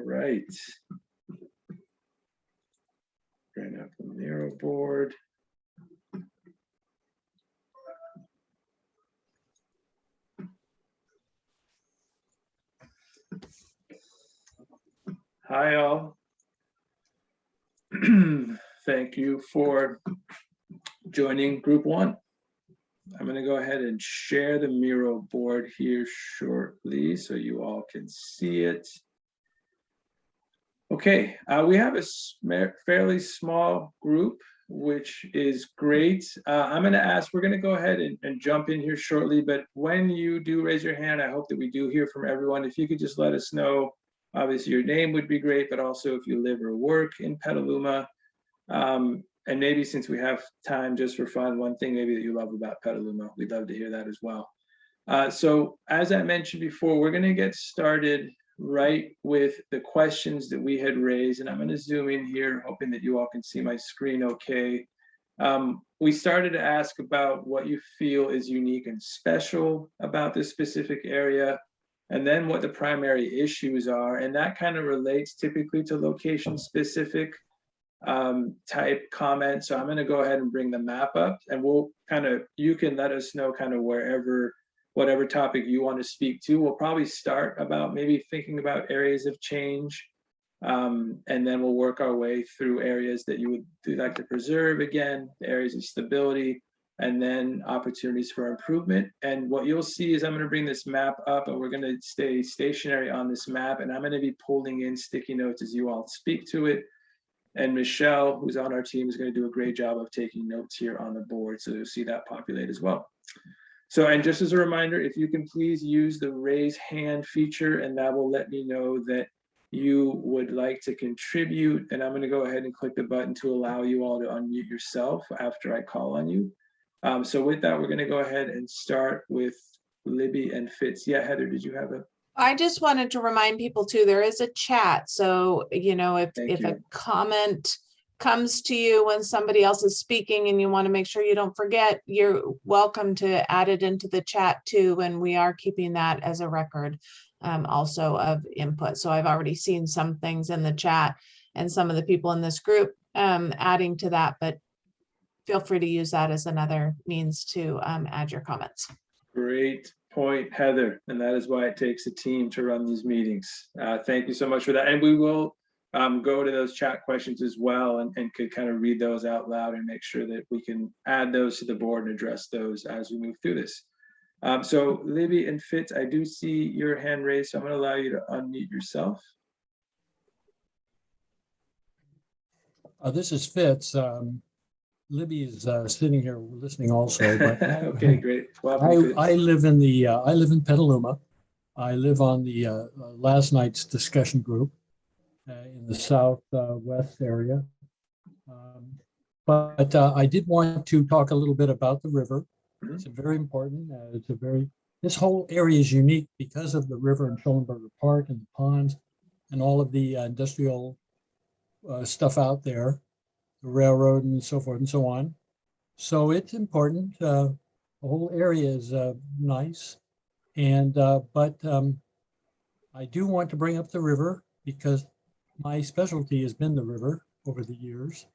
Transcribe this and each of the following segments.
right. Bring up the Miro board. Hi, all. Thank you for joining group one. I'm going to go ahead and share the Miro board here shortly so you all can see it. Okay, we have a fairly small group, which is great. I'm going to ask, we're going to go ahead and jump in here shortly, but when you do raise your hand, I hope that we do hear from everyone. If you could just let us know, obviously your name would be great, but also if you live or work in Petaluma. And maybe since we have time just for fun, one thing maybe that you love about Petaluma, we'd love to hear that as well. So as I mentioned before, we're going to get started right with the questions that we had raised, and I'm going to zoom in here, hoping that you all can see my screen okay. We started to ask about what you feel is unique and special about this specific area, and then what the primary issues are, and that kind of relates typically to location specific type comments. So I'm going to go ahead and bring the map up, and we'll kind of, you can let us know kind of whatever topic you want to speak to. We'll probably start about maybe thinking about areas of change, and then we'll work our way through areas that you would like to preserve, again, the areas of stability, and then opportunities for improvement. And what you'll see is I'm going to bring this map up, and we're going to stay stationary on this map, and I'm going to be pulling in sticky notes as you all speak to it. And Michelle, who's on our team, is going to do a great job of taking notes here on the board, so you'll see that populate as well. So, and just as a reminder, if you can please use the raise hand feature, and that will let me know that you would like to contribute. And I'm going to go ahead and click the button to allow you all to unmute yourself after I call on you. So with that, we're going to go ahead and start with Libby and Fitz. Yeah, Heather, did you have a? I just wanted to remind people too, there is a chat. So, you know, if a comment comes to you when somebody else is speaking and you want to make sure you don't forget, you're welcome to add it into the chat too. And we are keeping that as a record also of input. So I've already seen some things in the chat and some of the people in this group adding to that, but feel free to use that as another means to add your comments. Great point, Heather. And that is why it takes a team to run these meetings. Thank you so much for that. And we will go to those chat questions as well, and could kind of read those out loud and make sure that we can add those to the board and address those as we move through this. So Libby and Fitz, I do see your hand raised, so I'm going to allow you to unmute yourself. This is Fitz. Libby is sitting here listening also. But okay, great. Welcome, I live in the I live in Petaluma. I live on the last night's discussion group in the southwest area. But I did want to talk a little bit about the river. It's very important. This whole area is unique because of the river and Schellenberger Park and the ponds and all of the industrial stuff out there, the railroad and so forth and so on. So it's important. The whole area is nice. And but I do want to bring up the river because my specialty has been the river over the years.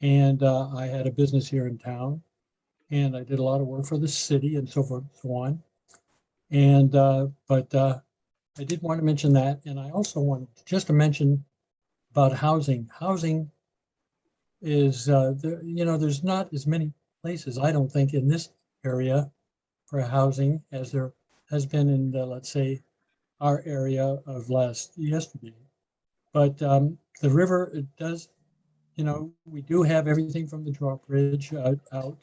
And I had a business here in town, and I did a lot of work for the city and so forth and so on. And but I did want to mention that. And I also wanted just to mention about housing. Housing is, there's not as many places, I don't think, in this area for housing as there has been in, let's say, our area of yesterday. But the river, it does, we do have everything from the drawbridge out.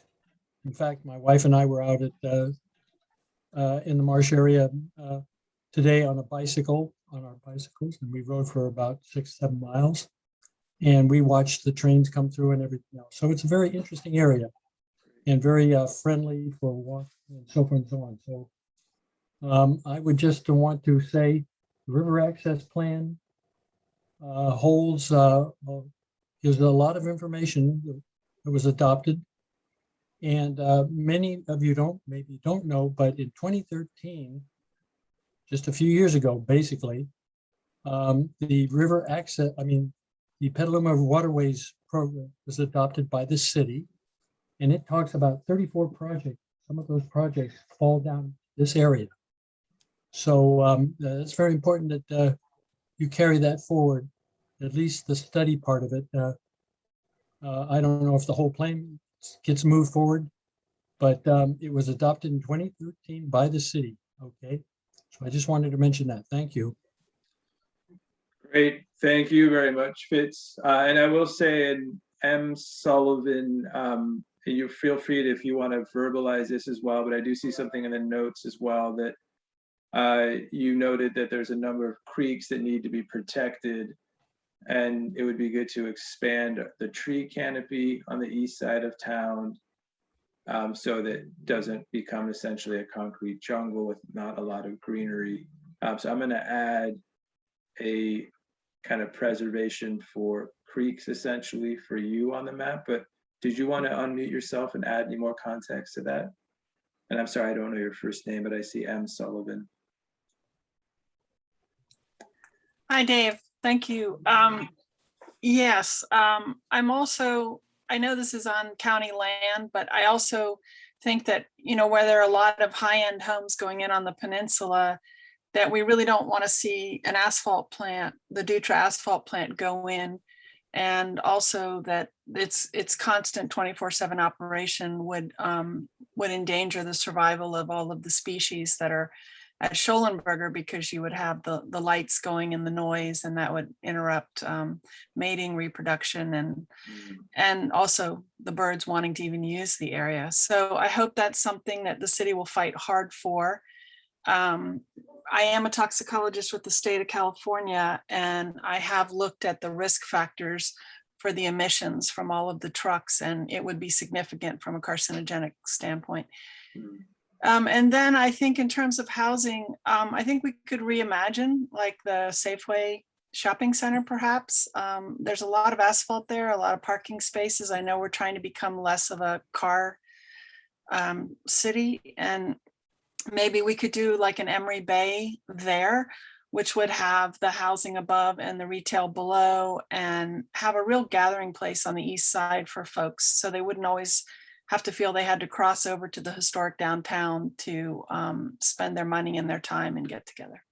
In fact, my wife and I were out at in the marsh area today on our bicycles, and we rode for about 6-7 miles. And we watched the trains come through and everything else. So it's a very interesting area and very friendly for walking and so forth and so on. So I would just want to say the river access plan holds gives a lot of information that was adopted. And many of you maybe don't know, but in 2013, just a few years ago, basically, The river access, the Petaluma Waterways program was adopted by the city. And it talks about 34 projects. Some of those projects fall down this area. So it's very important that you carry that forward, at least the study part of it. I don't know if the whole plan gets moved forward, but it was adopted in 2013 by the city. Okay, so I just wanted to mention that. Thank you. Great, thank you very much, Fitz. And I will say, and M. Sullivan, you feel free to, if you want to verbalize this as well, but I do see something in the notes as well that you noted that there's a number of creeks that need to be protected, and it would be good to expand the tree canopy on the east side of town, so that it doesn't become essentially a concrete jungle with not a lot of greenery. So I'm going to add a kind of preservation for creeks essentially for you on the map, but did you want to unmute yourself and add any more context to that? And I'm sorry, I don't know your first name, but I see M. Sullivan. Hi, Dave. Thank you. Yes, I'm also, I know this is on county land, but I also think that, where there are a lot of high-end homes going in on the peninsula, that we really don't want to see an asphalt plant, the Dutra asphalt plant, go in. And also that its constant 24/7 operation would endanger the survival of all of the species that are at Schollenberger, because you would have the lights going and the noise, and that would interrupt mating, reproduction, and also the birds wanting to even use the area. So I hope that's something that the city will fight hard for. I am a toxicologist with the state of California, and I have looked at the risk factors for the emissions from all of the trucks, and it would be significant from a carcinogenic standpoint. And then I think in terms of housing, I think we could reimagine like the Safeway shopping center, perhaps. There's a lot of asphalt there, a lot of parking spaces. I know we're trying to become less of a car city, and maybe we could do like an Emery Bay there, which would have the housing above and the retail below, and have a real gathering place on the east side for folks, so they wouldn't always have to feel they had to cross over to the historic downtown to spend their money and their time and get together.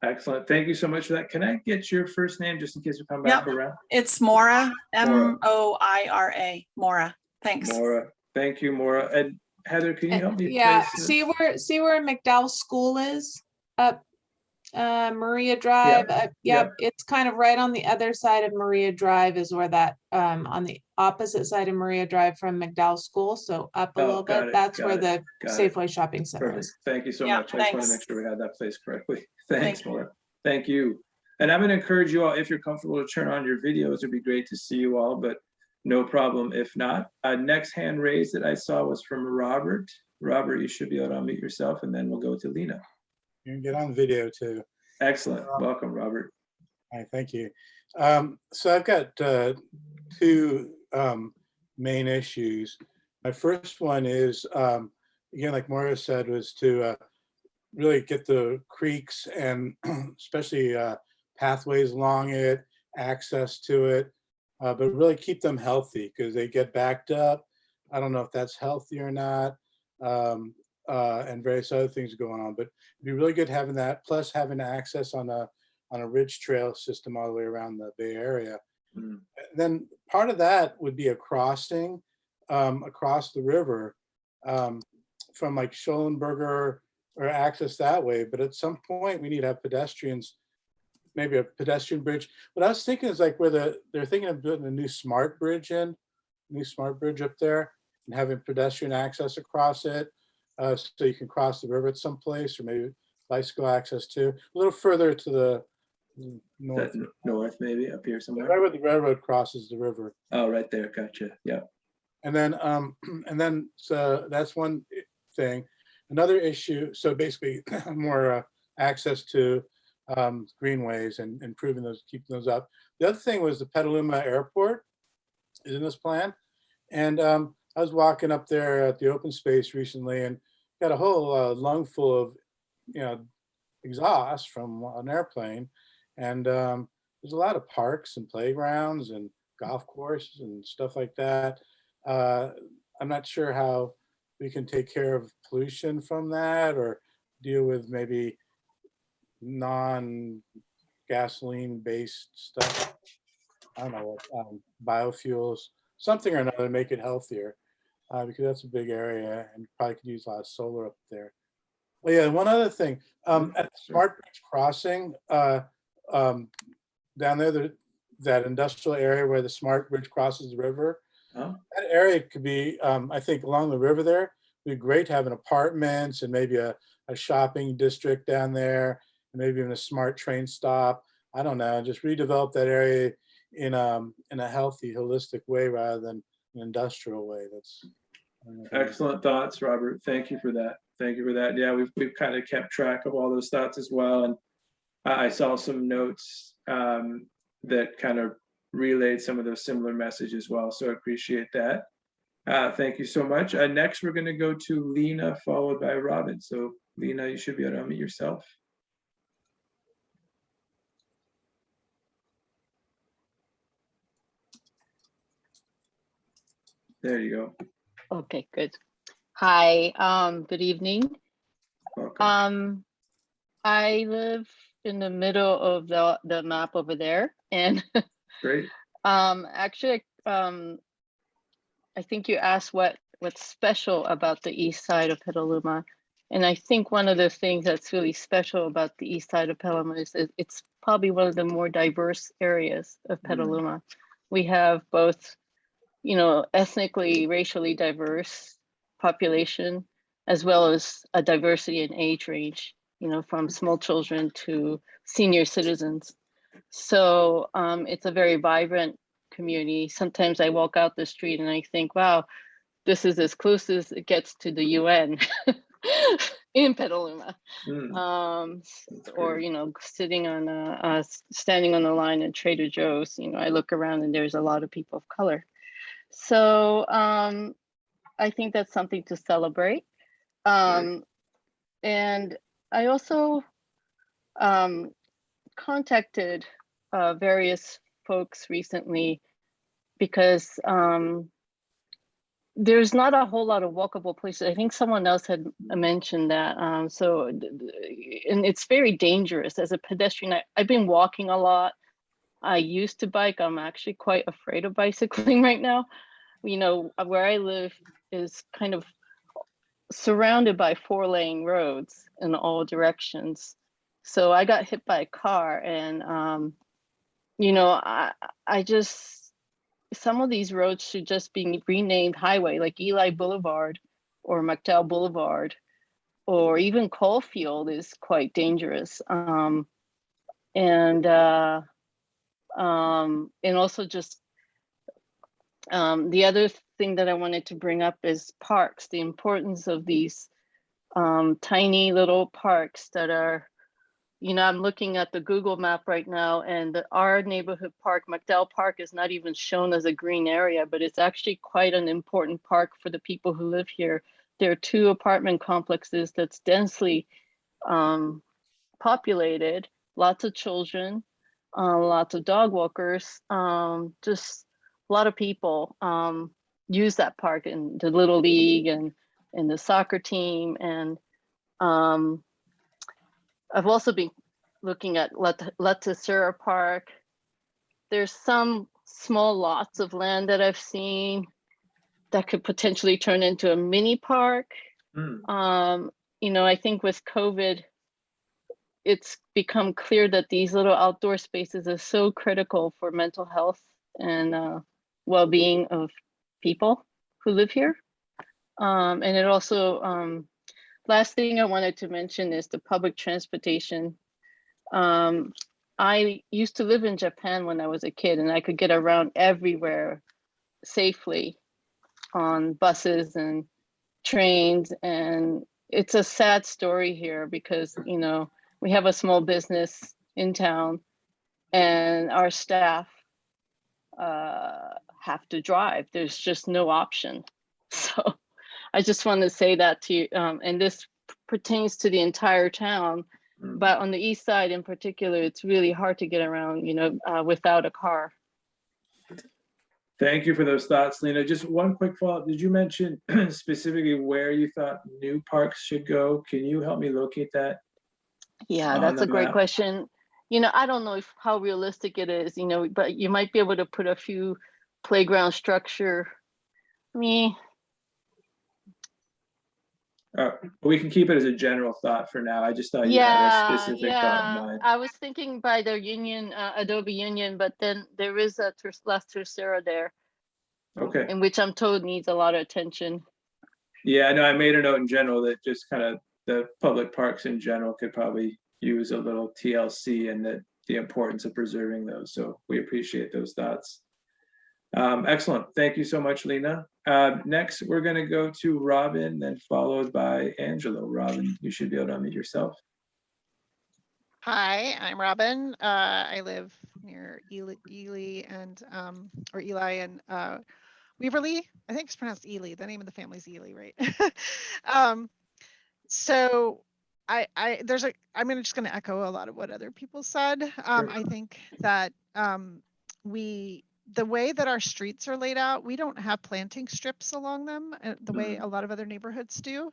Excellent. Thank you so much for that. Can I get your first name just in case we come back around? It's Moira, M-O-I-R-A, Moira. Thanks. Moira. Thank you, Moira. And Heather, can you help me? Yeah, place see where McDowell School is up Maria Drive. Yep. It's kind of right on the other side of Maria Drive is where that on the opposite side of Maria Drive from McDowell School. So up a little bit. That's where the Safeway shopping center is. Thank you so much. I just want to make sure we had that place correctly. Thanks, Maura. Thank you. And I'm going to encourage you all, if you're comfortable, to turn on your videos. It'd be great to see you all, but no problem if not. Next hand raised that I saw was from Robert. Robert, you should be able to unmute yourself, and then we'll go to Lena. You can get on video too. Excellent. Welcome, Robert. Hi, thank you. So I've got two main issues. My first one is, again, like Maura said, was to really get the creeks and especially pathways along it, access to it, but really keep them healthy because they get backed up. I don't know if that's healthy or not, and various other things going on, but it'd be really good having that, plus having access on a ridge trail system all the way around the Bay Area. Then part of that would be a crossing across the river from like Schollenberger, or access that way. But at some point we need to have pedestrians, maybe a pedestrian bridge. What I was thinking is like where they're thinking of building a new smart bridge up there and having pedestrian access across it. So you can cross the river at some place, or maybe bicycle access too. A little further to the north. North, maybe up here somewhere. Right where the railroad crosses the river. Oh, right there. Gotcha. Yeah. And then so that's one thing. Another issue. So basically, more access to greenways and improving those, keeping those up. The other thing was the Petaluma Airport is in this plan, and I was walking up there at the open space recently and got a whole lung full of exhaust from an airplane, And there's a lot of parks and playgrounds and golf courses and stuff like that. I'm not sure how we can take care of pollution from that or deal with maybe non-gasoline based stuff. I don't know, biofuels, something or another to make it healthier, because that's a big area and probably could use a lot of solar up there. Oh yeah, one other thing, at the Smart Bridge Crossing, um, down there, that industrial area where the Smart Bridge crosses the river, Huh? that area could be, I think along the river there, it'd be great having apartments and maybe a shopping district down there, and maybe even a smart train stop. I don't know, just redevelop that area in a healthy, holistic way rather than an industrial way. That's Excellent thoughts, Robert. Thank you for that. Thank you for that. Yeah, we've kind of kept track of all those thoughts as well. And I saw some notes that kind of relayed some of those similar messages as well. So I appreciate that. Thank you so much. Next, we're going to go to Lena, followed by Robin. So Lena, you should be able to unmute yourself. There you go. Okay, good. Hi, good evening. Welcome. I live in the middle of the map over there, and Great. actually, I think you asked what's special about the east side of Petaluma, and I think one of the things that's really special about the east side of Petaluma is it's probably one of the more diverse areas of Petaluma. We have both, you know, ethnically, racially diverse population, as well as a diversity in age range, you know, from small children to senior citizens. So it's a very vibrant community. Sometimes I walk out the street and I think, wow, this is as close as it gets to the UN in Petaluma. Or, you know, sitting on standing on the line at Trader Joe's, you know, I look around and there's a lot of people of color. So I think that's something to celebrate. And I also contacted various folks recently because there's not a whole lot of walkable places. I think someone else had mentioned that. And it's very dangerous as a pedestrian. I've been walking a lot. I used to bike. I'm actually quite afraid of bicycling right now. You know, where I live is kind of surrounded by 4-lane roads in all directions. So I got hit by a car, and you know, I just, some of these roads should just be renamed highway, like Eli Boulevard or McDowell Boulevard, or even Caulfield is quite dangerous. And also just the other thing that I wanted to bring up is parks, the importance of these tiny little parks that are, you know, I'm looking at the Google map right now, and our neighborhood park, McDowell Park, is not even shown as a green area, but it's actually quite an important park for the people who live here. There are 2 apartment complexes that's densely populated, lots of children, lots of dog walkers, just a lot of people use that park in the Little League and in the soccer team. And I've also been looking at Latisera Park. There's some small lots of land that I've seen that could potentially turn into a mini park. You know, I think with COVID, it's become clear that these little outdoor spaces are so critical for mental health and well-being of people who live here. And it also, last thing I wanted to mention is the public transportation. I used to live in Japan when I was a kid, and I could get around everywhere safely on buses and trains. And it's a sad story here because, you know, we have a small business in town and our staff have to drive. There's just no option. So I just want to say that to you. And this pertains to the entire town. But on the east side in particular, it's really hard to get around, without a car. Thank you for those thoughts, Lena. Just one quick follow-up. Did you mention specifically where you thought new parks should go? Can you help me locate that? Yeah, On that's the a great map? question. I don't know how realistic it is, but you might be able to put a few playground structure. We can keep it as a general thought for now. I just thought you had a specific thought in mind. I was thinking by the Union, Adobe Union, but then there is a Las Tercera there, Okay. in which I'm told needs a lot of attention. Yeah, no, I made a note in general that just kind of the public parks in general could probably use a little TLC, and that the importance of preserving those. So we appreciate those thoughts. Excellent. Thank you so much, Lena. Next, we're going to go to Robin, then followed by Angelo. Robin, you should be able to unmute yourself. Hi, I'm Robin. I live near Ely and Weaverly. I think it's pronounced Ely. The name of the family's Ely, right? So I'm just going to echo a lot of what other people said. I think that the way that our streets are laid out, we don't have planting strips along them the way a lot of other neighborhoods do.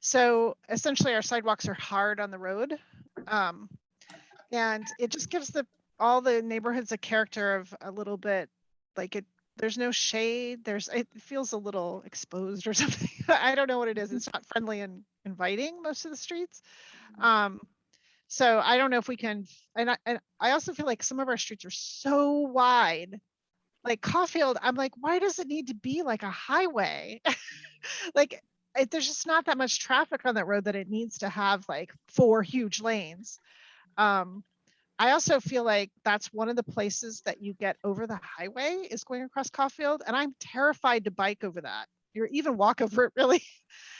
So essentially our sidewalks are hard on the road. And it just gives all the neighborhoods a character of a little bit like there's no shade. It feels a little exposed or something. I don't know what it is. It's not friendly and inviting most of the streets. So I don't know if we can, and I also feel like some of our streets are so wide. Like Caulfield, I'm like, why does it need to be like a highway? Like there's just not that much traffic on that road that it needs to have like 4 huge lanes. I also feel like that's one of the places that you get over the highway is going across Caulfield, and I'm terrified to bike over that. Or even walk over it, really.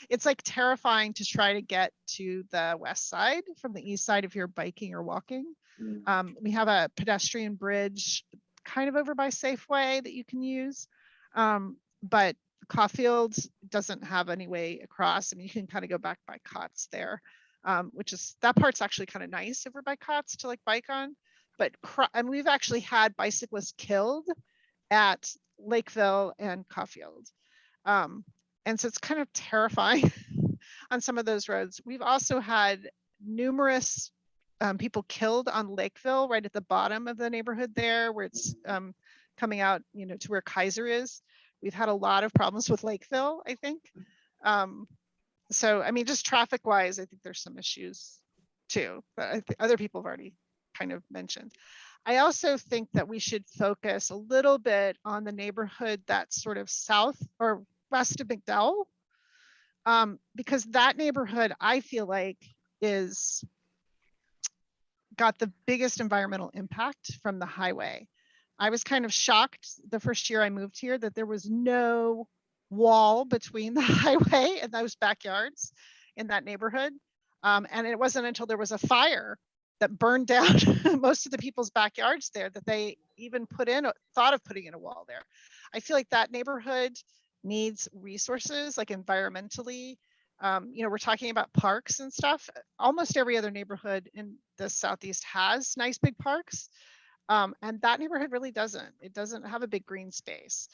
It's like terrifying to try to get to the west side from the east side if you're biking or walking. We have a pedestrian bridge kind of over by Safeway that you can use, but Caulfield doesn't have any way across. I mean, you can kind of go back by Cots there. That part's actually kind of nice over by Cots to like bike on, and we've actually had bicyclists killed at Lakeville and Caulfield. And so it's kind of terrifying on some of those roads. We've also had numerous people killed on Lakeville, right at the bottom of the neighborhood there, where it's coming out, to where Kaiser is. We've had a lot of problems with Lakeville, I think. So, I mean, just traffic wise, I think there's some issues too, that other people have already kind of mentioned. I also think that we should focus a little bit on the neighborhood that's sort of south or west of McDowell, because that neighborhood, I feel like, is got the biggest environmental impact from the highway. I was kind of shocked the first year I moved here that there was no wall between the highway and those backyards in that neighborhood. And it wasn't until there was a fire that burned down most of the people's backyards there that they even thought of putting in a wall there. I feel like that neighborhood needs resources, like environmentally. We're talking about parks and stuff. Almost every other neighborhood in the Southeast has nice big parks. And that neighborhood really doesn't. It doesn't have a big green space.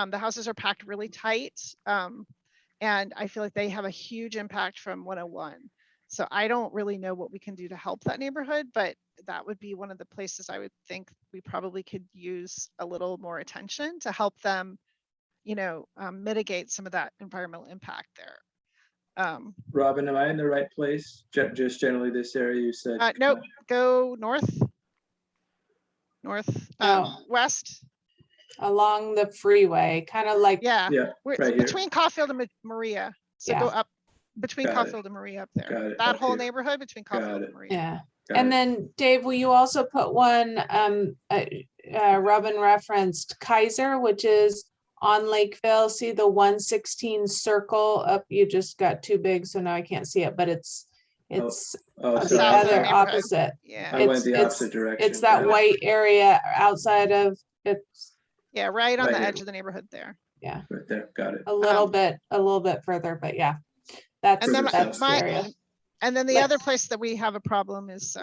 The houses are packed really tight. And I feel like they have a huge impact from 101. So I don't really know what we can do to help that neighborhood, but that would be one of the places I would think we probably could use a little more attention to help them, mitigate some of that environmental impact there. Robin, am I in the right place? Just generally this area you said? Nope, go north, west. Along the freeway, kind of like, Yeah, right here. between Caulfield and Maria. So Yeah. go up between Got Caulfield and Maria up there. Got it, That up whole here. neighborhood between Caulfield it. and Maria. yeah. Got And it. then Dave, will you also put one, Robin referenced Kaiser, which is on Lakeville. See the 116 circle up, you just got too big, so now I can't see it, but it's Oh, the so South of the other neighborhood. opposite. Yeah. I went the opposite direction. It's that Got it. white area outside of it's Yeah, right on Right the here. edge of the neighborhood there. Right there, got it. a little bit further, but yeah, that's And then the my area. And then the Let- other place that we have a problem is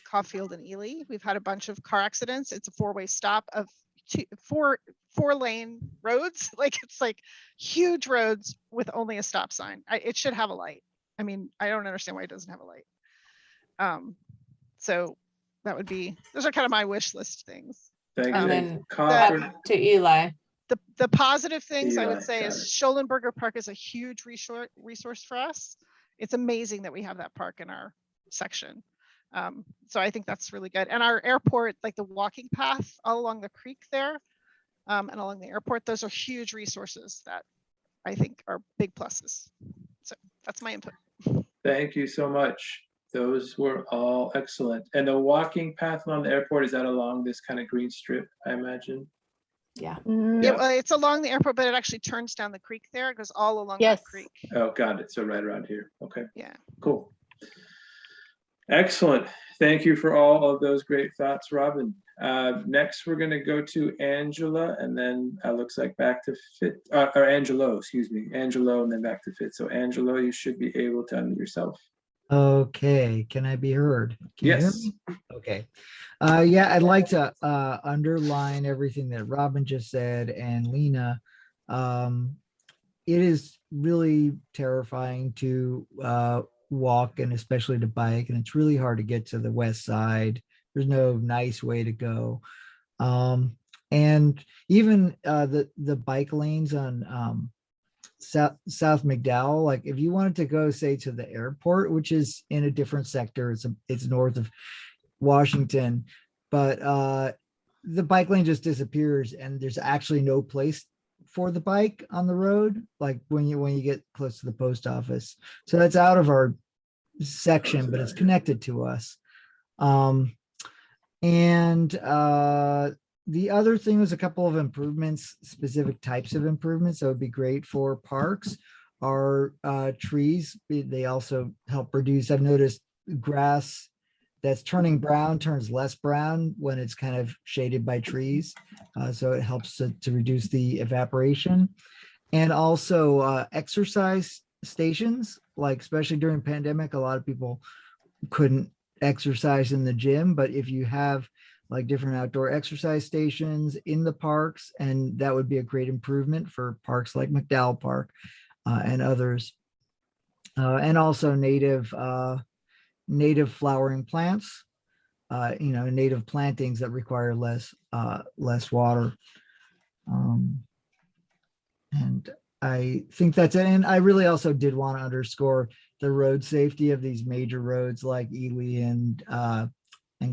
Caulfield and Ely. We've had a bunch of car accidents. It's a four-way stop of four-lane roads. Like it's like huge roads with only a stop sign. It should have a light. I mean, I don't understand why it doesn't have a light. So that would be, those are kind of my wish list things. Thank And you. then Concord, up to Eli. The positive things I Eli, would say got is it. Schollenberger Park is a huge resource for us. It's amazing that we have that park in our section. So I think that's really good. And our airport, like the walking path all along the creek there, and along the airport, those are huge resources that I think are big pluses. So that's my input. thank you so much. Those were all excellent. And the walking path along the airport, is that along this kind of green strip, I imagine? Yeah. Mm, Yeah, Yeah. well, it's along the airport, but it actually turns down the creek there. It goes all along Yes. that creek. Oh, got it. So right around here. Okay, Yeah. cool. Excellent. Thank you for all of those great thoughts, Robin. Next, we're going to go to Angela, and then looks like back to Fit, or Angelo, excuse me, Angelo, and then back to Fit. So Angelo, you should be able to unmute yourself. Okay, can I be heard? Can you hear Yes. me? Okay. Yeah, I'd like to underline everything that Robin just said and Lena. It is really terrifying to walk and especially to bike, and it's really hard to get to the west side. There's no nice way to go. And even the bike lanes on South McDowell, like if you wanted to go, say, to the airport, which is in a different sector, it's north of Washington, but the bike lane just disappears and there's actually no place for the bike on the road, like when you get close to the post office. So that's out of our section, but it's connected to us. The other thing was a couple of improvements, specific types of improvements that would be great for parks are trees. They also help reduce, I've noticed grass that's turning brown turns less brown when it's kind of shaded by trees. So it helps to reduce the evaporation. And also exercise stations, like especially during pandemic, a lot of people couldn't exercise in the gym, but if you have like different outdoor exercise stations in the parks, and that would be a great improvement for parks like McDowell Park and others. And also native flowering plants, native plantings that require less water. And I think that's it. And I really also did want to underscore the road safety of these major roads like Ely and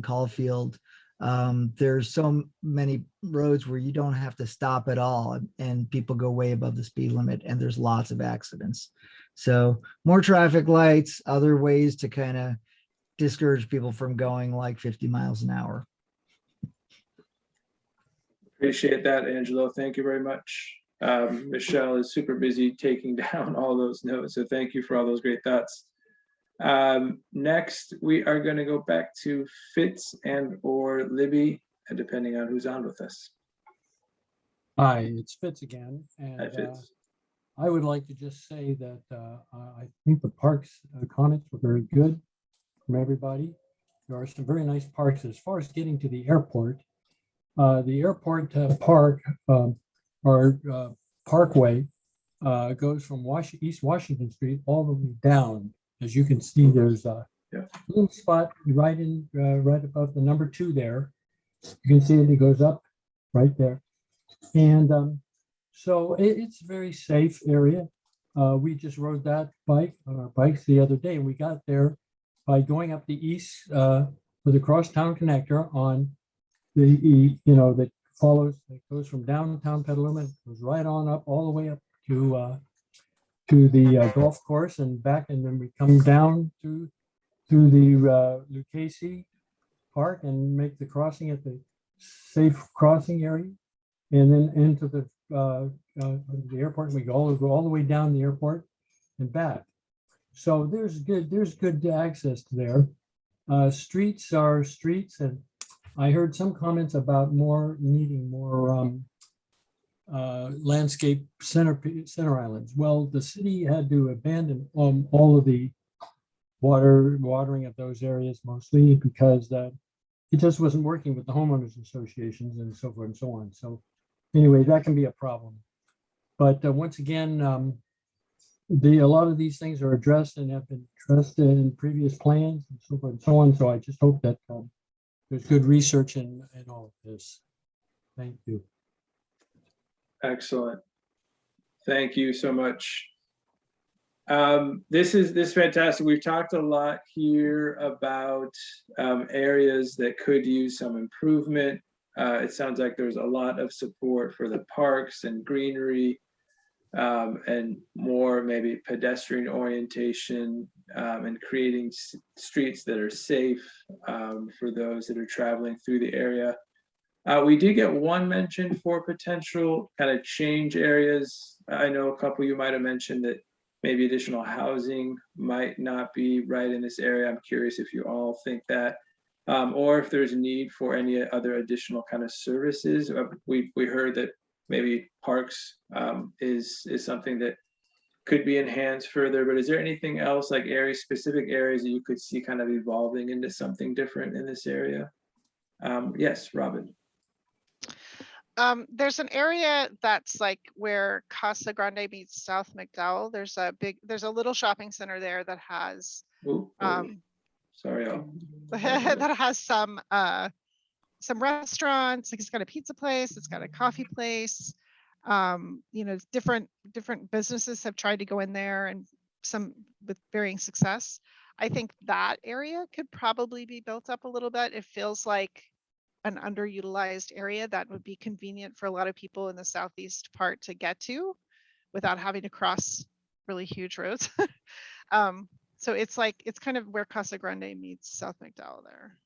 Caulfield. There's so many roads where you don't have to stop at all and people go way above the speed limit and there's lots of accidents. So more traffic lights, other ways to kind of discourage people from going like 50 miles an hour. Appreciate that, Angelo. Thank you very much. Michelle is super busy taking down all those notes, so thank you for all those great thoughts. Next, we are going to go back to Fitz and or Libby, depending on who's on with us. Hi, it's Fitz again. Hi, And Fitz. I would like to just say that I think the parks comments were very good from everybody. There are some very nice parks. As far as getting to the airport park or parkway goes from East Washington Street all the way down. As you can see, there's a little spot right above the number 2 there. You can see it goes up right there. And so it's a very safe area. We just rode that bike on our bikes the other day, and we got there by going up the east for the crosstown connector on the that goes from downtown Petaluma, goes right on up all the way up to the golf course and back, and then we come down to the Lucchese Park and make the crossing at the safe crossing area, and then into the airport. We go all the way down the airport and back. So there's good access to there. Streets are streets, and I heard some comments about needing more landscape center islands. Well, the city had to abandon all of the watering of those areas mostly because it just wasn't working with the homeowners associations and so forth and so on. So anyway, that can be a problem. But once again, a lot of these things are addressed and have been addressed in previous plans and so forth and so on. So I just hope that there's good research in all of this. Thank you. Excellent. Thank you so much. This is fantastic. We've talked a lot here about areas that could use some improvement. It sounds like there's a lot of support for the parks and greenery, and more maybe pedestrian orientation, and creating streets that are safe for those that are traveling through the area. We did get one mention for potential kind of change areas. I know a couple you might have mentioned that maybe additional housing might not be right in this area. I'm curious if you all think that, or if there's a need for any other additional kind of services. We heard that maybe parks is something that could be enhanced further, but is there anything else like specific areas that you could see kind of evolving into something different in this area? Yes, Robin. There's an area that's like where Casa Grande meets South McDowell. There's a little shopping center there that has sorry, that has some restaurants. Like it's got a pizza place, it's got a coffee place. Different businesses have tried to go in there, and some with varying success. I think that area could probably be built up a little bit. It feels like an underutilized area that would be convenient for a lot of people in the southeast part to get to without having to cross really huge roads. So it's kind of where Casa Grande meets South McDowell there.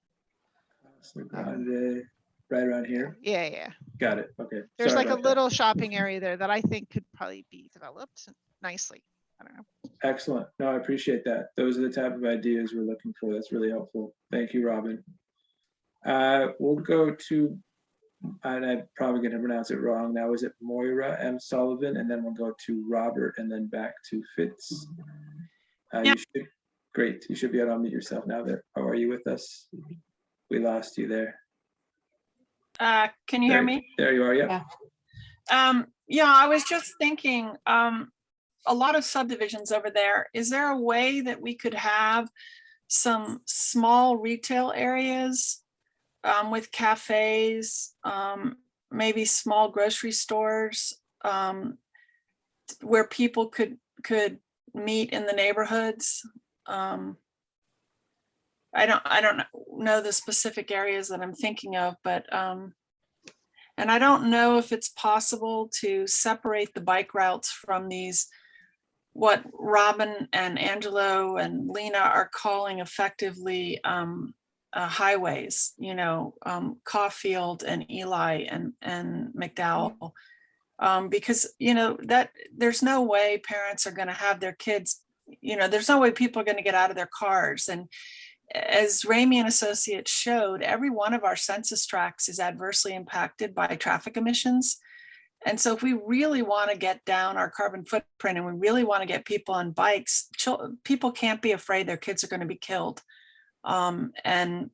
Casa Grande, right around here. Yeah. Got it. Okay. There's Sorry like a about that. little shopping area there that I think could probably be developed nicely. I don't know. Excellent. No, I appreciate that. Those are the type of ideas we're looking for. That's really helpful. Thank you, Robin. We'll go to, and I'm probably going to pronounce it wrong now. Is it Moira M. Sullivan? And then we'll go to Robert and then back to Fitz. Yeah. Great. You should be able to unmute yourself now. There. How are you with us? We lost you there. Can you hear me? There you are. Yeah. Yeah, I was just thinking, a lot of subdivisions over there. Is there a way that we could have some small retail areas with cafes, maybe small grocery stores, where people could meet in the neighborhoods? I don't know the specific areas that I'm thinking of, but and I don't know if it's possible to separate the bike routes from these, what Robin and Angelo and Lena are calling effectively highways, Caulfield and Eli and McDowell, because that there's no way parents are going to have their kids, there's no way people are going to get out of their cars. And as Ramey and Associates showed, every one of our census tracts is adversely impacted by traffic emissions. And so if we really want to get down our carbon footprint and we really want to get people on bikes, people can't be afraid their kids are going to be killed. And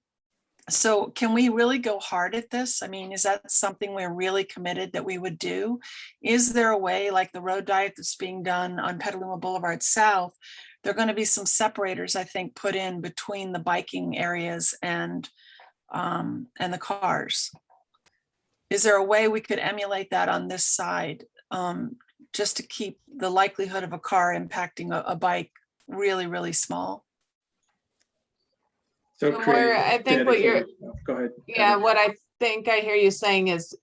so can we really go hard at this? I mean, is that something we're really committed that we would do? Is there a way, like the road diet that's being done on Petaluma Boulevard South, there are going to be some separators, I think, put in between the biking areas and the cars? Is there a way we could emulate that on this side, just to keep the likelihood of a car impacting a bike really, really small? So Moira, I think what you're, go ahead. yeah, what I think I hear you saying is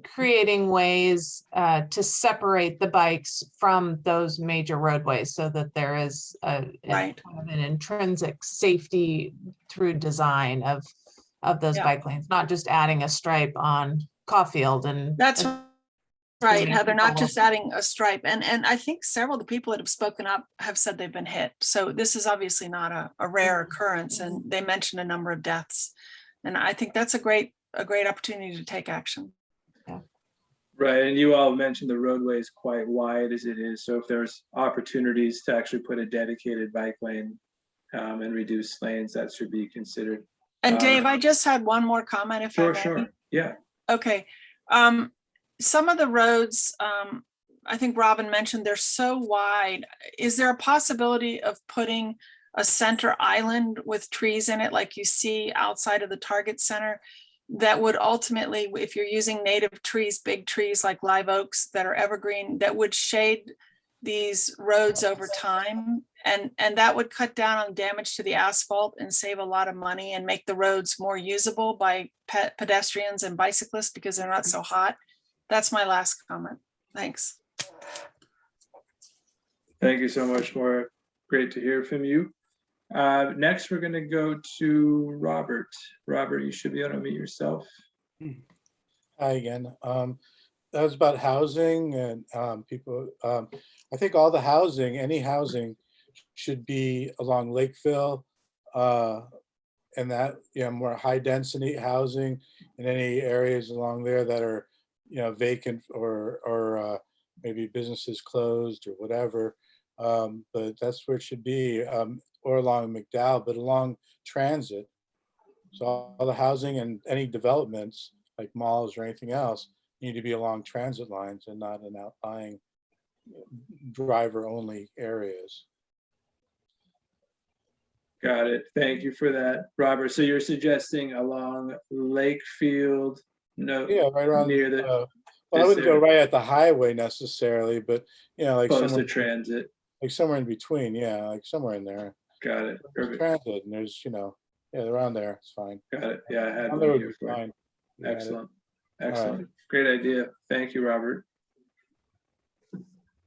creating ways to separate the bikes from those major roadways so that there is Right. kind of an intrinsic safety through design of those bike lanes, not just adding a stripe on Caulfield. And that's right, Heather, not people just adding a stripe. And I think several of the people that have spoken up have said they've been hit. So this is obviously not a rare occurrence, and they mentioned a number of deaths. And I think that's a great opportunity to take action. Right, and you all mentioned the roadway is quite wide as it is. So if there's opportunities to actually put a dedicated bike lane and reduced lanes, that should be considered. And Dave, I just had one more comment if I may. Sure, yeah. Okay. Some of the roads, I think Robin mentioned, they're so wide. Is there a possibility of putting a center island with trees in it like you see outside of the Target Center that would ultimately, if you're using native trees, big trees like live oaks that are evergreen, that would shade these roads over time, and that would cut down on damage to the asphalt and save a lot of money and make the roads more usable by pedestrians and bicyclists because they're not so hot. That's my last comment. Thanks. Thank you so much, Maura. Great to hear from you. Next, we're going to go to Robert. Robert, you should be able to unmute yourself. Hi again. That was about housing and people. I think all the housing, any housing, should be along Lakeville, and that, you know, more high density housing in any areas along there that are, you know, vacant or maybe businesses closed or whatever. But that's where it should be, or along McDowell, but along transit. So all the housing and any developments like malls or anything else need to be along transit lines and not in outlying driver-only areas. Got it. Thank you for that, Robert. So you're suggesting along Lakefield, no, Yeah, right around near the well, I wouldn't go right at the highway necessarily, but you know, like close to somewhere, transit. like somewhere in between. Yeah, like somewhere in there. Got it. There's Perfect. transit, and there's, you know, yeah, around there. It's fine. Got it. Yeah, I had Down one there would here be for it. fine. You got it. Excellent. right. Excellent. Great idea. Thank you, Robert.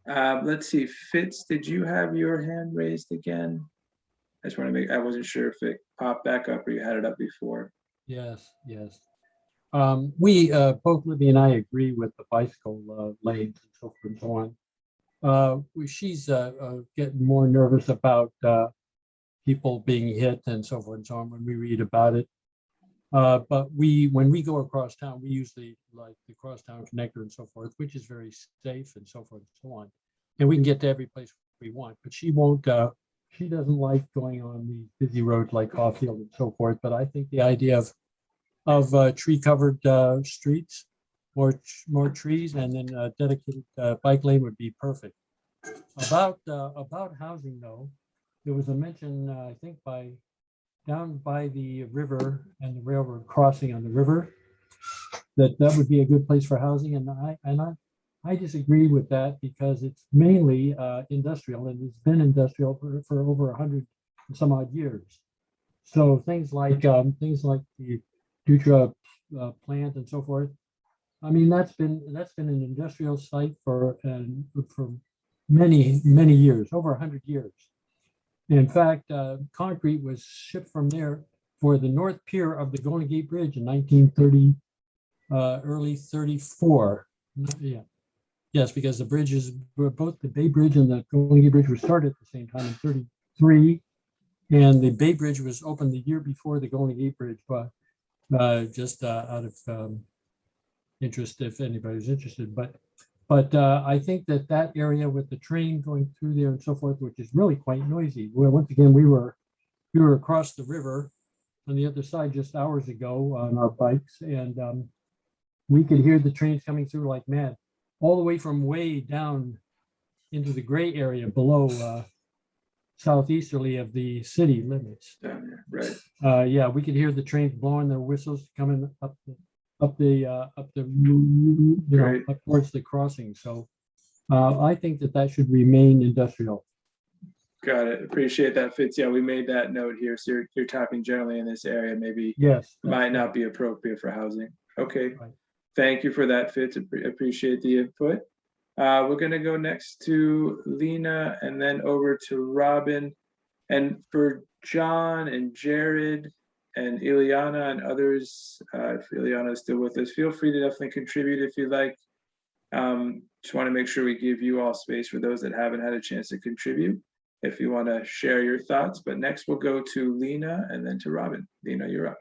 Let's see, Fitz, did you have your hand raised again? I just want to make, I wasn't sure if it popped back up or you had it up before. Yes, yes. We, both Libby and I agree with the bicycle lanes and so forth and so on. She's getting more nervous about people being hit and so forth and so on when we read about it. But when we go across town, we usually like the crosstown connector and so forth, which is very safe and so forth and so on. And we can get to every place we want, but she won't, she doesn't like going on these busy roads like Caulfield and so forth. But I think the idea of tree covered streets, more trees, and then a dedicated bike lane would be perfect. About housing though, there was a mention, I think down by the river and the railroad crossing on the river, that would be a good place for housing. And I disagree with that because it's mainly industrial, and it's been industrial for over 100 and some odd years. So things like the Dutra plant and so forth. I mean, that's been an industrial site for many years, over 100 years. In fact, concrete was shipped from there for the North Pier of the Golden Gate Bridge in 1930, early 34. Yeah. Yes, because the bridges were both the Bay Bridge and the Golden Gate Bridge were started at the same time in 33. And the Bay Bridge was opened the year before the Golden Gate Bridge, but just out of interest, if anybody's interested. But I think that area with the train going through there and so forth, which is really quite noisy. Well, once again, we were across the river on the other side just hours ago on our bikes, and we could hear the trains coming through like mad, all the way from way down into the gray area below southeasterly of the city limits. Down there, right. Yeah, we could hear the trains blowing their whistles coming up the you know, up towards the crossing. So I think that should remain industrial. Got it. Appreciate that, Fitz. Yeah, we made that note here. So you're talking generally in this area, maybe Yes, might not be appropriate for housing. Okay. Right. Thank you for that, Fitz. Appreciate the input. We're going to go next to Lena and then over to Robin. And for John and Jared and Ileana and others, if Ileana is still with us, feel free to definitely contribute if you like. Just want to make sure we give you all space for those that haven't had a chance to contribute, if you want to share your thoughts. But next we'll go to Lena and then to Robin. Lena, you're up.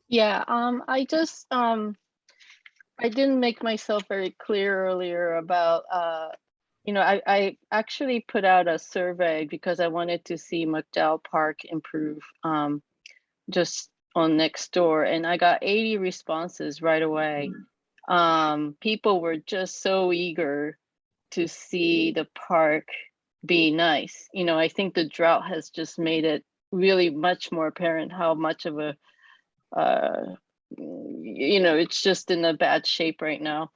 Yeah, I just I didn't make myself very clear earlier about you know, I actually put out a survey because I wanted to see McDowell Park improve just on next door, and I got 80 responses right away. People were just so eager to see the park be nice. You know, I think the drought has just made it really much more apparent how much of a you know, it's just in a bad shape right now.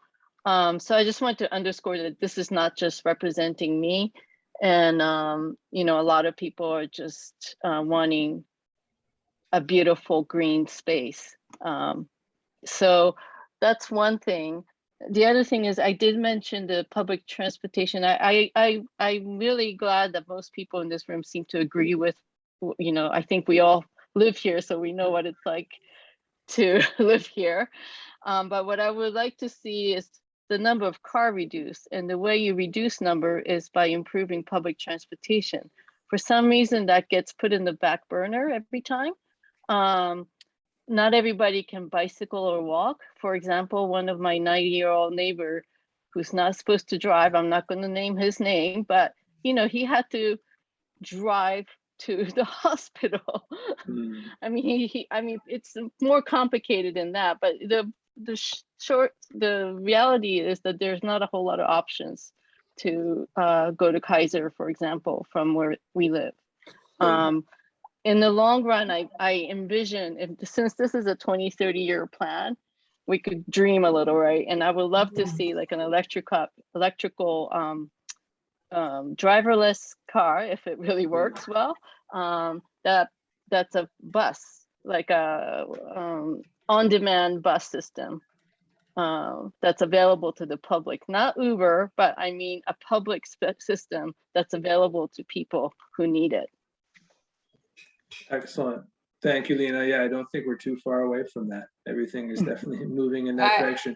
So I just want to underscore that this is not just representing me, and you know, a lot of people are just wanting a beautiful green space. So that's one thing. The other thing is I did mention the public transportation. I'm really glad that most people in this room seem to agree with, you know, I think we all live here, so we know what it's like to live here. But what I would like to see is the number of car reduced. And the way you reduce number is by improving public transportation. For some reason that gets put in the back burner every time. Not everybody can bicycle or walk. For example, one of my 90-year-old neighbor who's not supposed to drive, I'm not going to name his name, but you know, he had to drive to the hospital. I mean, I mean, it's more complicated than that, but the reality is that there's not a whole lot of options to go to Kaiser, for example, from where we live. In the long run, I envision, since this is a 20, 30-year plan, we could dream a little, right? And I would love to see like an electrical driverless car, if it really works well, that's a bus, like a on-demand bus system that's available to the public, not Uber, but I mean a public system that's available to people who need it. Excellent. Thank you, Lena. Yeah, I don't think we're too far away from that. Everything is definitely moving in that direction.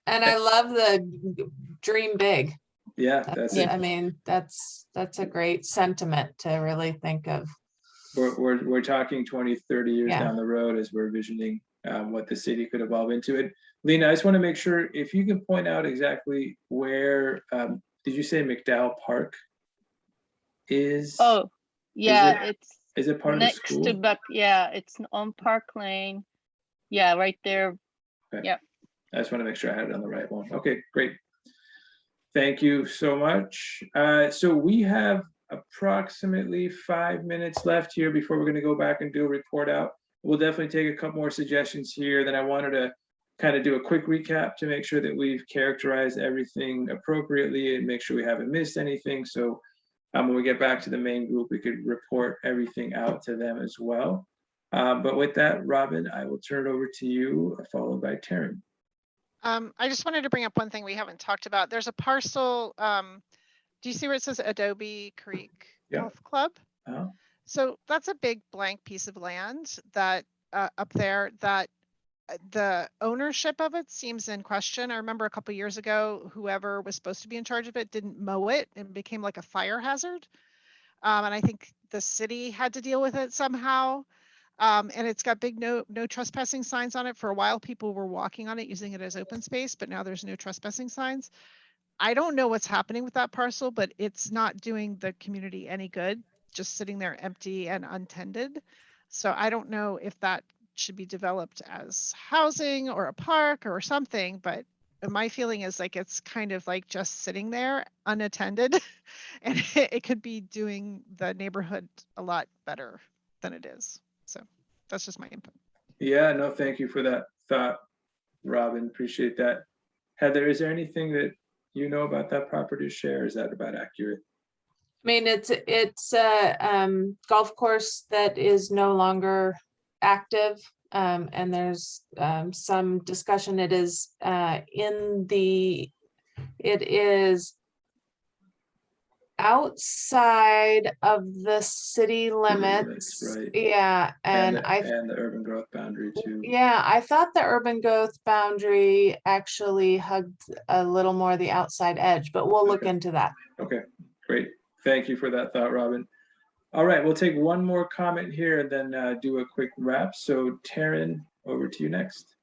And I love the dream big. Yeah, that's it. I mean, that's a great sentiment to really think of. We're talking 20, 30 years Yeah. down the road as we're visioning what the city could evolve into. It. Lena, I just want to make sure if you can point out exactly where, did you say McDowell Park is? Oh, yeah, Is it part next of the school? to Buck? Yeah, it's on Park Lane. Yeah, right there. Okay. Yep. I just want to make sure I had it on the right one. Okay, great. Thank you so much. So we have approximately 5 minutes left here before we're going to go back and do a report out. We'll definitely take a couple more suggestions here. Then I wanted to kind of do a quick recap to make sure that we've characterized everything appropriately and make sure we haven't missed anything. So when we get back to the main group, we could report everything out to them as well. But with that, Robin, I will turn it over to you, followed by Taryn. I just wanted to bring up one thing we haven't talked about. There's a parcel. Do you see where it says Adobe Creek Golf Club? So that's a big blank piece of land that up there that the ownership of it seems in question. I remember a couple of years ago, whoever was supposed to be in charge of it didn't mow it and became like a fire hazard. And I think the city had to deal with it somehow. And it's got big no trespassing signs on it. For a while, people were walking on it, using it as open space, but now there's no trespassing signs. I don't know what's happening with that parcel, but it's not doing the community any good, just sitting there empty and untended. So I don't know if that should be developed as housing or a park or something, but my feeling is like it's kind of like just sitting there unattended and it could be doing the neighborhood a lot better than it is. So that's just my input. Yeah, no, thank you for that thought, Robin. Appreciate that. Heather, is there anything that you know about that property to share? Is that about accurate? I mean, it's a golf course that is no longer active, and there's some discussion. It is outside of the city limits, right? Yeah, and the urban growth boundary too. Yeah, I thought the urban growth boundary actually hugged a little more the outside edge, but we'll look into that. Okay, great. Thank you for that thought, Robin. All right, we'll take one more comment here and then do a quick wrap. So Taryn, over to you next.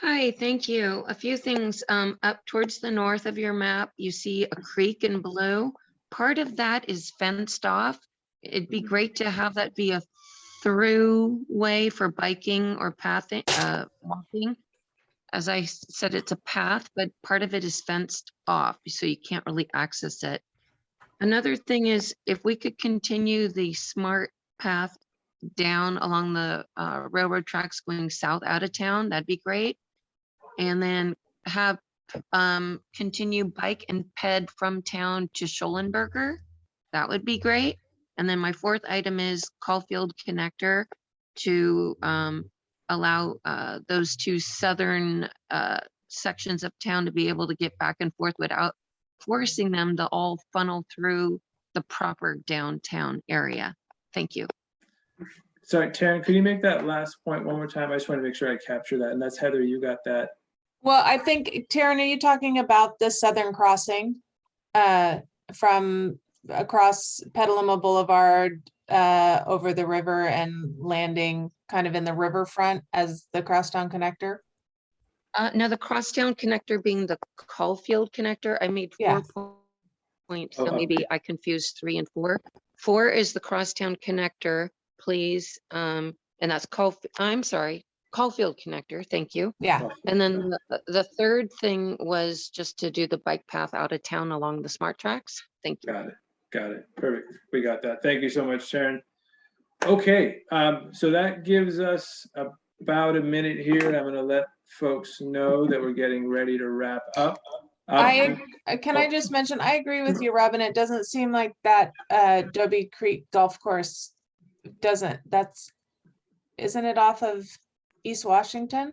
Hi, thank you. A few things up towards the north of your map, you see a creek in blue. Part of that is fenced off. It'd be great to have that be a through way for biking or pathing, walking. As I said, it's a path, but part of it is fenced off, so you can't really access it. Another thing is if we could continue the smart path down along the railroad tracks going south out of town, that'd be great. And then have continue bike and ped from town to Schollenberger. That would be great. And then my fourth item is Caulfield Connector to allow those two southern sections of town to be able to get back and forth without forcing them to all funnel through the proper downtown area. Thank you. Sorry, Taryn, could you make that last point one more time? I just want to make sure I capture that. And that's Heather, you got that. Well, I think, Taryn, are you talking about the southern crossing from across Petaluma Boulevard over the river and landing kind of in the riverfront as the crosstown connector? Now the crosstown connector being the Caulfield connector, I made 4 points, so maybe I confused 3 and 4. 4 is the crosstown connector, please. And that's Caulfield connector, thank you. Yeah. And then the third thing was just to do the bike path out of town along the smart tracks. Thank you. Got it. Perfect. We got that. Thank you so much, Sharon. Okay, so that gives us about a minute here. I'm going to let folks know that we're getting ready to wrap up. Can I just mention, I agree with you, Robin. It doesn't seem like that Dobie Creek Golf Course isn't it off of East Washington?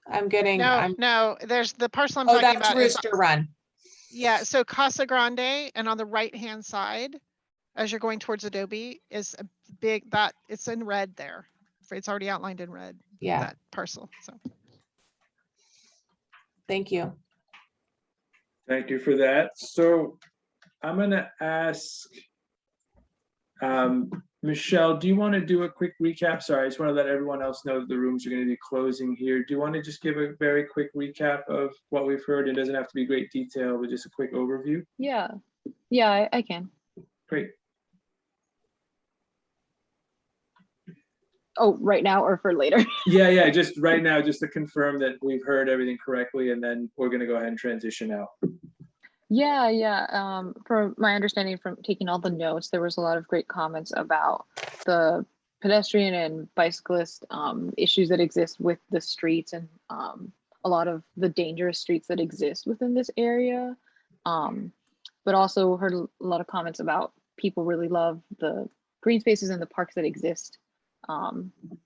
No, there's the parcel I'm talking that's about. Rooster Run. Yeah, so Casa Grande, and on the right-hand side, as you're going towards Adobe, is a big, it's in red there. It's already outlined in red. Yeah. That parcel, so. Thank you. Thank you for that. So I'm going to ask Michelle, do you want to do a quick recap? Sorry, I just want to let everyone else know that the rooms are going to be closing here. Do you want to just give a very quick recap of what we've heard? It doesn't have to be great detail, but just a quick overview. Yeah, I can. Great. Oh, right now or for later? Yeah, just right now, just to confirm that we've heard everything correctly, and then we're going to go ahead and transition out. Yeah. From my understanding from taking all the notes, there was a lot of great comments about the pedestrian and bicyclist issues that exist with the streets and a lot of the dangerous streets that exist within this area. But also heard a lot of comments about people really love the green spaces and the parks that exist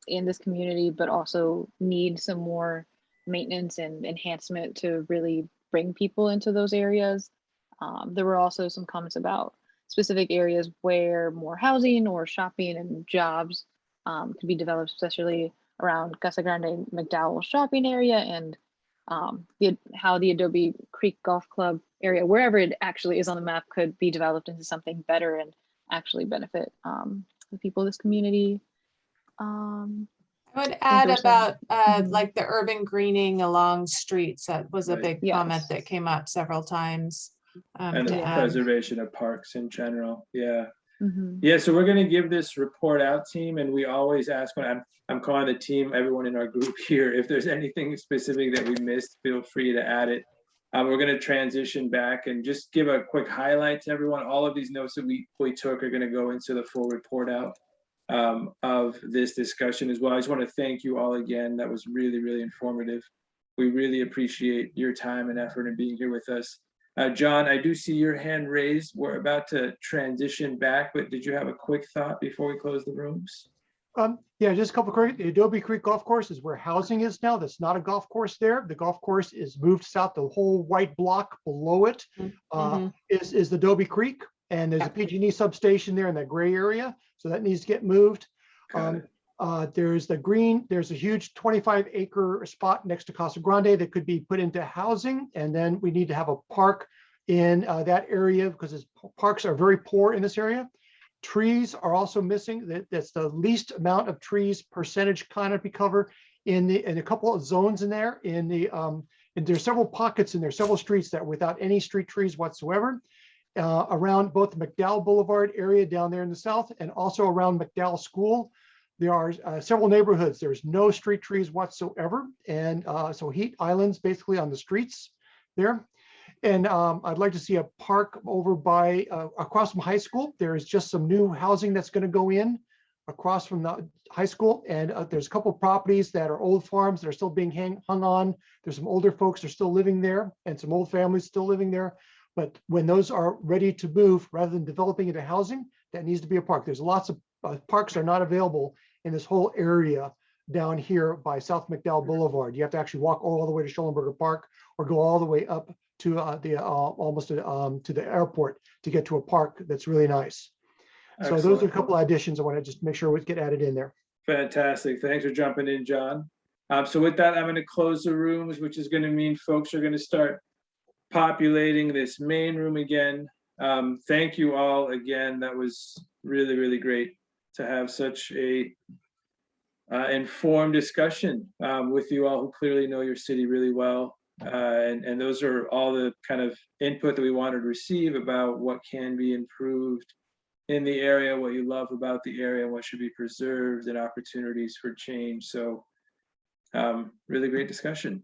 in this community, but also need some more maintenance and enhancement to really bring people into those areas. There were also some comments about specific areas where more housing or shopping and jobs could be developed, especially around Casa Grande McDowell shopping area and how the Adobe Creek Golf Club area, wherever it actually is on the map, could be developed into something better and actually benefit the people of this community. I would add about like the urban greening along streets. That was a big comment that came up several times. And the preservation of parks in general. Yeah. Mm-hmm. Yeah, so we're going to give this report out, team, and we always ask when I'm calling the team, everyone in our group here, if there's anything specific that we missed, feel free to add it. We're going to transition back and just give a quick highlight to everyone. All of these notes that we took are going to go into the full report out of this discussion as well. I just want to thank you all again. That was really, really informative. We really appreciate your time and effort and being here with us. John, I do see your hand raised. We're about to transition back, but did you have a quick thought before we close the rooms? Yeah, just a couple of quick. The Adobe Creek Golf Course is where housing is now. That's not a golf course there. The golf course is moved south. The whole white block below it is the Adobe Creek, and there's a PG&E substation there in that gray area. So that needs to get moved. There's a huge 25-acre spot next to Casa Grande that could be put into housing. And then we need to have a park in that area because parks are very poor in this area. Trees are also missing. That's the least amount of trees percentage canopy cover in a couple of zones in there, and there's several pockets in there, several streets that without any street trees whatsoever. Around both the McDowell Boulevard area down there in the south, and also around McDowell School. There are several neighborhoods. There's no street trees whatsoever. And so heat islands basically on the streets there. And I'd like to see a park over by, across from high school. There is just some new housing that's going to go in across from the high school. And there's a couple of properties that are old farms that are still being hung on. There's some older folks that are still living there and some old families still living there. But when those are ready to move, rather than developing into housing, that needs to be a park. There's lots of parks that are not available in this whole area down here by South McDowell Boulevard. You have to actually walk all the way to Schellenberger Park or go all the way up to almost to the airport to get to a park that's really nice. So those are a couple of additions I want to just make sure we get added in there. Fantastic. Thanks for jumping in, John. So with that, I'm going to close the rooms, which is going to mean folks are going to start populating this main room again. Thank you all again. That was really, really great to have such a informed discussion with you all who clearly know your city really well. And those are all the kind of input that we wanted to receive about what can be improved in the area, what you love about the area, and what should be preserved, and opportunities for change. So really great discussion.